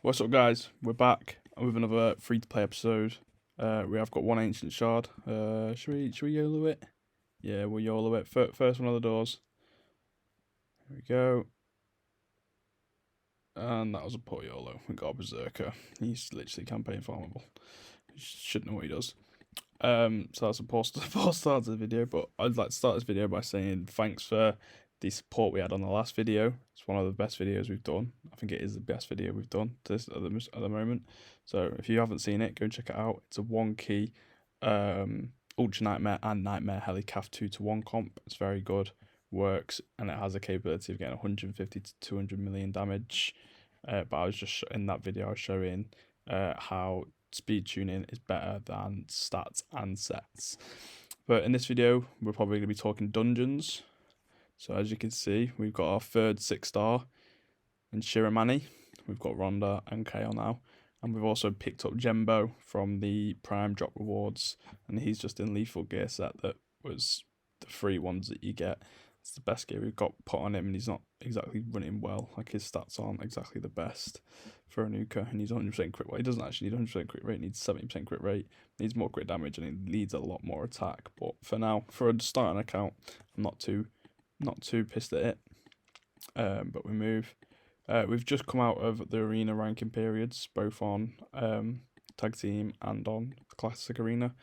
What's up, guys? We're back with another free-to-play episode. We have got one ancient shard. Should we YOLO it? Yeah, we'll YOLO it. First one of the doors. Here we go. And that was a poor YOLO. We got a berserker. He's literally campaign farmable. He should know what he does. So that's a poor start to the video, but I'd like to start this video by saying thanks for the support we had on the last video. It's one of the best videos we've done. I think it is the best video we've done at the moment. So if you haven't seen it, go and check it out. It's a 1-key Ultra Nightmare and Nightmare Helicav 2-to-1 comp. It's very good, works, and it has a capability of getting 150 to 200 million damage. But I was just in that video I was showing how speed tuning is better than stats and sets. But in this video, we're probably going to be talking dungeons. So as you can see, we've got our third 6-star in Shiramani. We've got Rhonda and Kale now. And we've also picked up Jembo from the Prime Drop Rewards. And he's just in Lethal Gear set that was the free ones that you get. It's the best gear we've got put on him, and he's not exactly running well. Like, his stats aren't exactly the best for a nuker, and he's 100% crit rate. He doesn't actually need 100% crit rate, he needs 70% crit rate, needs more crit damage, and he needs a lot more attack. But for now, for a starting account, I'm not too pissed at it. But we move. We've just come out of the arena ranking periods, both on tag team and on the classic arena.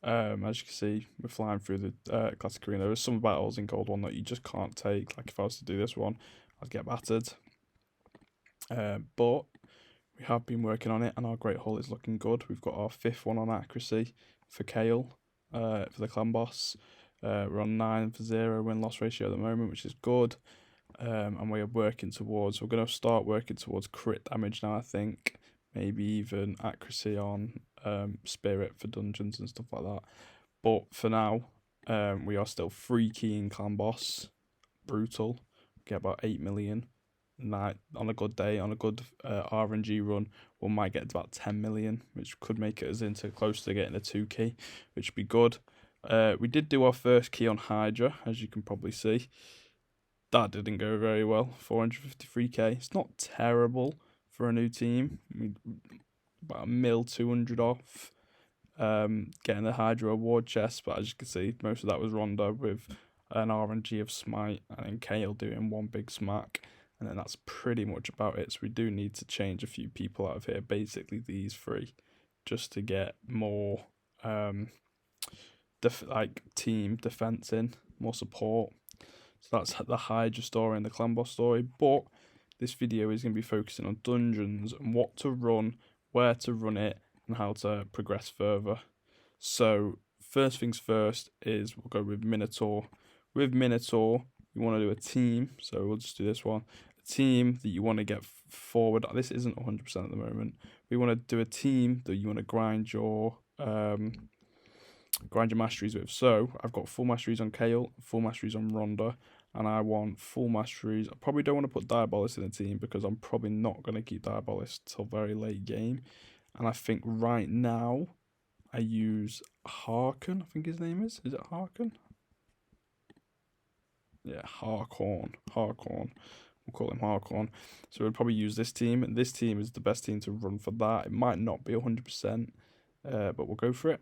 As you can see, we're flying through the classic arena. There's some battles in Gold 1 that you just can't take. Like, if I was to do this one, I'd get battered. But we have been working on it, and our Great Hall is looking good. We've got our 5th one on accuracy for Kale, for the clan boss. We're on 9 for 0 win-loss ratio at the moment, which is good. And we're working towards, we're going to start working towards crit damage now, I think. Maybe even accuracy on spirit for dungeons and stuff like that. But for now, we are still 3-keying clan boss. Brutal. Get about 8 million. On a good day, on a good RNG run, we might get about 10 million, which could make it us into close to getting a 2-key, which would be good. We did do our first key on Hydra, as you can probably see. That didn't go very well. 453k. It's not terrible for a new team. About a mil 200 off getting the Hydra award chest, but as you can see, most of that was Rhonda with an RNG of Smite, and then Kale doing one big smack, and then that's pretty much about it. So we do need to change a few people out of here, basically these 3, just to get more team defense in, more support. So that's the Hydra story and the clan boss story. But this video is going to be focusing on dungeons and what to run, where to run it, and how to progress further. So first things first is we'll go with Minotaur. With Minotaur, you want to do a team. So we'll just do this one. A team that you want to get forward. This isn't 100% at the moment. We want to do a team that you want to grind your masteries with. So I've got full masteries on Kale, full masteries on Rhonda, and I want full masteries. I probably don't want to put Diabolist in the team because I'm probably not going to keep Diabolist till very late game. And I think right now I use Harkon, I think his name is. Is it Harkon? Yeah, Harkon. We'll call him Harkon. So we'll probably use this team. And this team is the best team to run for that. It might not be 100%, but we'll go for it.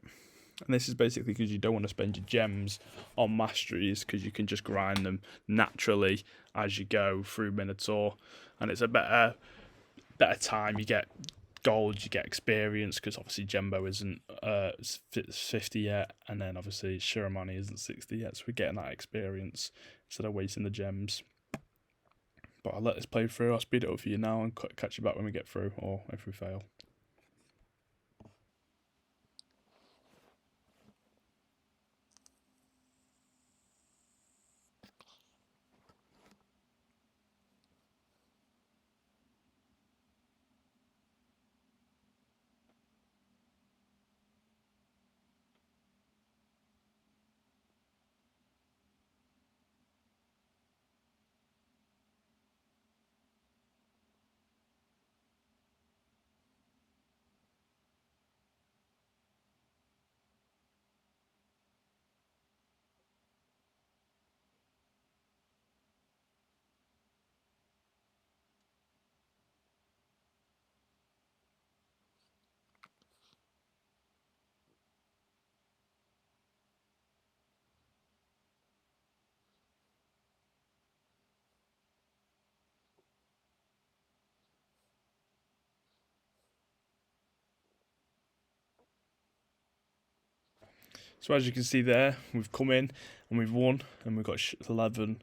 And this is basically because you don't want to spend your gems on masteries, because you can just grind them naturally as you go through Minotaur. And it's a better time. You get gold, you get experience, because obviously Jembo isn't 50 yet, and then obviously Shiramani isn't 60 yet, so we're getting that experience instead of wasting the gems. But I'll let this play through. I'll speed it up for you now and catch you back when we get through, or if we fail. So as you can see there, we've come in and we've won, and we've got 11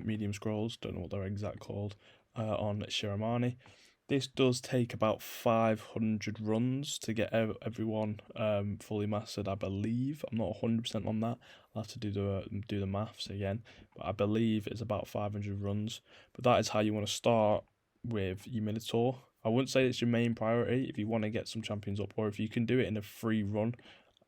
medium scrolls, don't know what they're exact called, on Shiramani. This does take about 500 runs to get everyone fully mastered, I believe. I'm not 100% on that. I'll have to do the maths again, but I believe it's about 500 runs. But that is how you want to start with your Minotaur. I wouldn't say it's your main priority if you want to get some champions up, or if you can do it in a free run.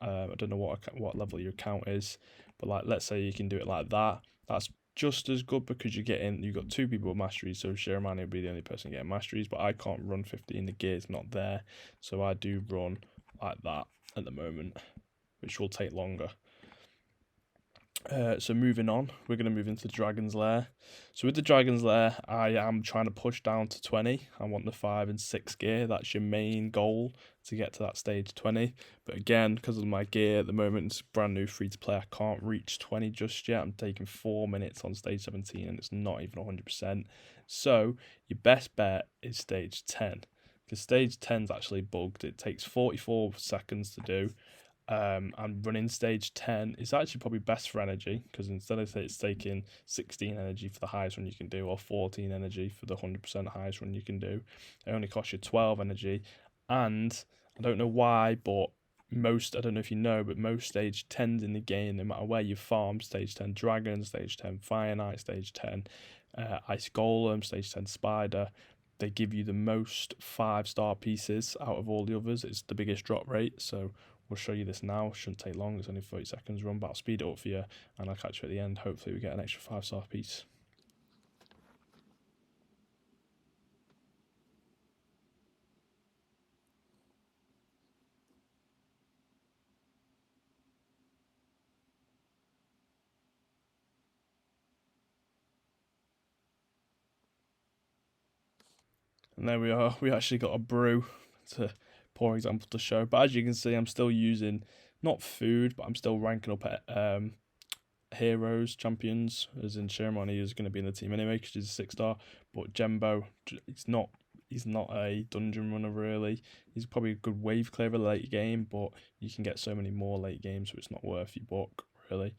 I don't know what level your account is, but like let's say you can do it like that. That's just as good because you've got 2 people with masteries, so Shiramani will be the only person getting masteries, but I can't run 15, the gear's not there, so I do run like that at the moment, which will take longer. So moving on, we're going to move into the Dragon's Lair. So with the Dragon's Lair, I am trying to push down to 20. I want the 5 and 6 gear. That's your main goal to get to that stage 20. But again, because of my gear at the moment, it's brand new free to play. I can't reach 20 just yet. I'm taking 4 minutes on stage 17 and it's not even 100%. So your best bet is stage 10. Because stage 10 is actually bugged. It takes 44 seconds to do. And running stage 10 is actually probably best for energy, because instead of it's taking 16 energy for the highest run you can do, or 14 energy for the 100% highest run you can do, it only costs you 12 energy. And I don't know why, but I don't know if you know, but most stage 10s in the game, no matter where you farm, stage 10 dragon, stage 10 fire knight, stage 10 ice golem, stage 10 spider, they give you the most 5-star pieces out of all the others. It's the biggest drop rate, so we'll show you this now. Shouldn't take long, it's only 30 seconds run, but I'll speed it up for you and I'll catch you at the end. Hopefully we get an extra 5-star piece. And there we are, we actually got a brew. It's a poor example to show, but as you can see, I'm still using not food, but I'm still ranking up at heroes, champions, as in Shiramani is going to be in the team anyway because he's a 6-star, but Jembo, he's not a dungeon runner really. He's probably a good wave clearer late game, but you can get so many more late games, so it's not worth your buck really.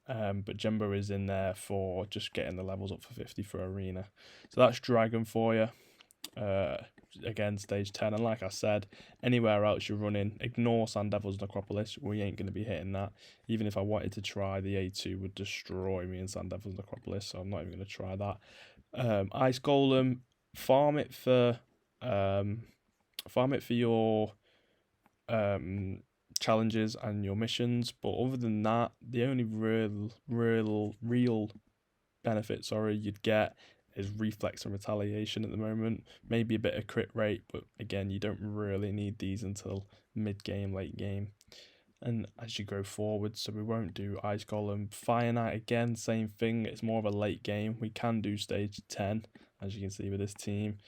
But Jembo is in there for just getting the levels up for 50 for arena. So that's Dragon for you. Again, stage 10, and like I said, anywhere else you're running, ignore Sand Devil's Necropolis. We ain't going to be hitting that. Even if I wanted to try, the A2 would destroy me in Sand Devil's Necropolis, so I'm not even going to try that. Ice Golem, farm it for your challenges and your missions, but other than that, the only real benefit you'd get is reflex and retaliation at the moment. Maybe a bit of crit rate, but again, you don't really need these until mid game, late game, and as you go forward. So we won't do Ice Golem. Fire Knight again, same thing. It's more of a late game. We can do stage 10, as you can see with this team,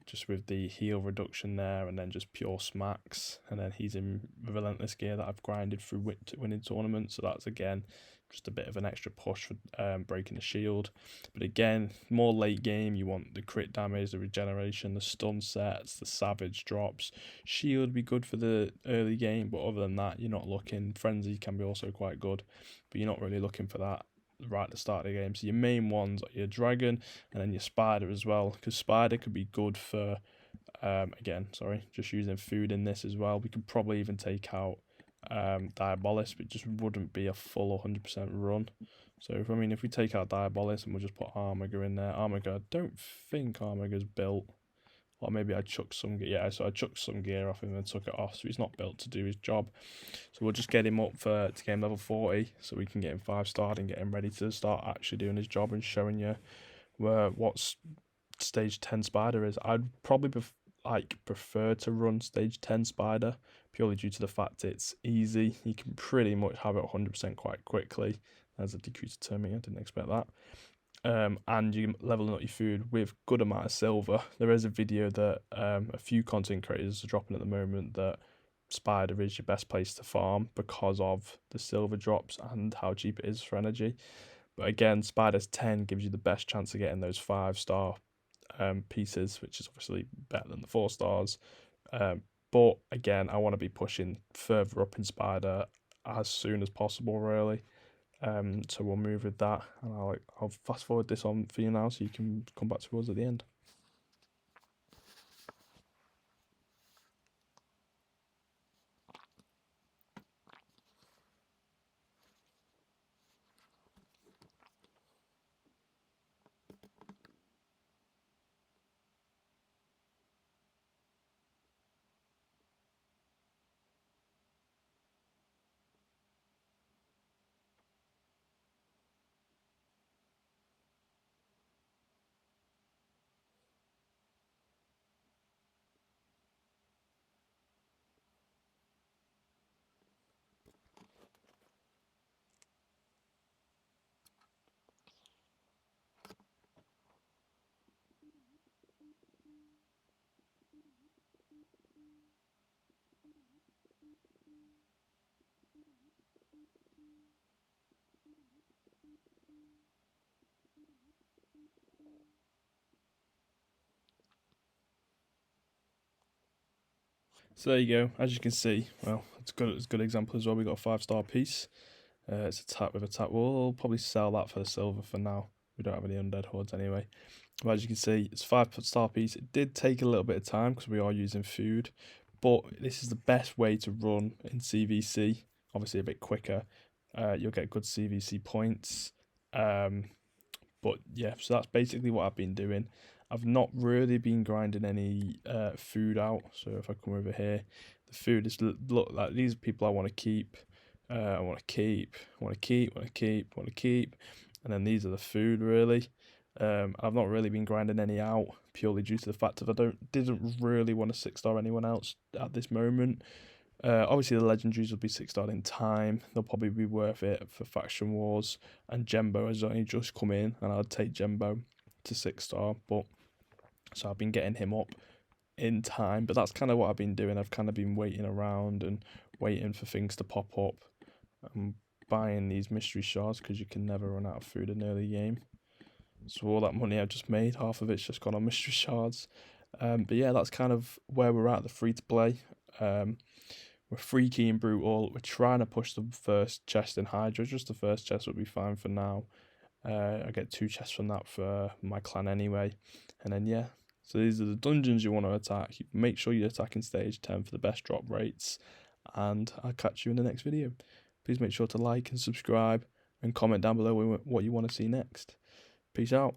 just with the heal reduction there, and then just pure smacks. And then he's in Relentless gear that I've grinded through winning tournaments, so that's again just a bit of an extra push for breaking the shield. But again, more late game, you want the crit damage, the regeneration, the stun sets, the savage drops. Shield would be good for the early game, but other than that, you're not looking. Frenzy can be also quite good, but you're not really looking for that right at the start of the game. So your main ones are your dragon and then your spider as well, because spider could be good for just using food in this as well. We could probably even take out Diabolis, but it just wouldn't be a full 100% run. So if we take out Diabolis and we'll just put Armiger in there. Armiger, I don't think Armiger's built, or maybe I chucked some gear. Yeah, so I chucked some gear off him and took it off, so he's not built to do his job. So we'll just get him up to game level 40, so we can get him 5-starred and get him ready to start actually doing his job and showing you what stage 10 spider is. I'd probably prefer to run stage 10 spider, purely due to the fact it's easy. You can pretty much have it 100% quite quickly. There's a decrease to me, I didn't expect that. And you're leveling up your food with good amount of silver. There is a video that a few content creators are dropping at the moment that spider is your best place to farm because of the silver drops and how cheap it is for energy. But again, spider's 10 gives you the best chance of getting those 5-star pieces, which is obviously better than the 4 stars. But again, I want to be pushing further up in spider. as soon as possible, really. So we'll move with that, and I'll fast forward this on for you now, so you can come back to us at the end. So there you go. As you can see, well, it's a good example as well. We got a 5-star piece. It's a tap with a tap. We'll probably sell that for the silver for now. We don't have any undead hordes anyway. But as you can see, it's a 5-star piece. It did take a little bit of time because we are using food, but this is the best way to run in CVC. Obviously, a bit quicker. You'll get good CVC points. But yeah, so that's basically what I've been doing. I've not really been grinding any food out. So if I come over here, the food is look like these are people I want to keep. I want to keep, want to keep, want to keep, want to keep, and then these are the food really. I've not really been grinding any out purely due to the fact that I didn't really want to 6-star anyone else at this moment. Obviously, the legendaries will be 6-starred in time. They'll probably be worth it for faction wars. And Jembo has only just come in, and I'd take Jembo to 6-star. But so I've been getting him up in time. But that's kind of what I've been doing. I've kind of been waiting around and waiting for things to pop up. I'm buying these mystery shards because you can never run out of food in an early game. So all that money I've just made, half of it's just gone on mystery shards. But yeah, that's kind of where we're at, the free to play. We're freaky and brutal. We're trying to push the first chest in Hydra. Just the first chest will be fine for now. I get 2 chests from that for my clan anyway. And then yeah, so these are the dungeons you want to attack. Make sure you attack in stage 10 for the best drop rates. And I'll catch you in the next video. Please make sure to like and subscribe and comment down below what you want to see next. Peace out.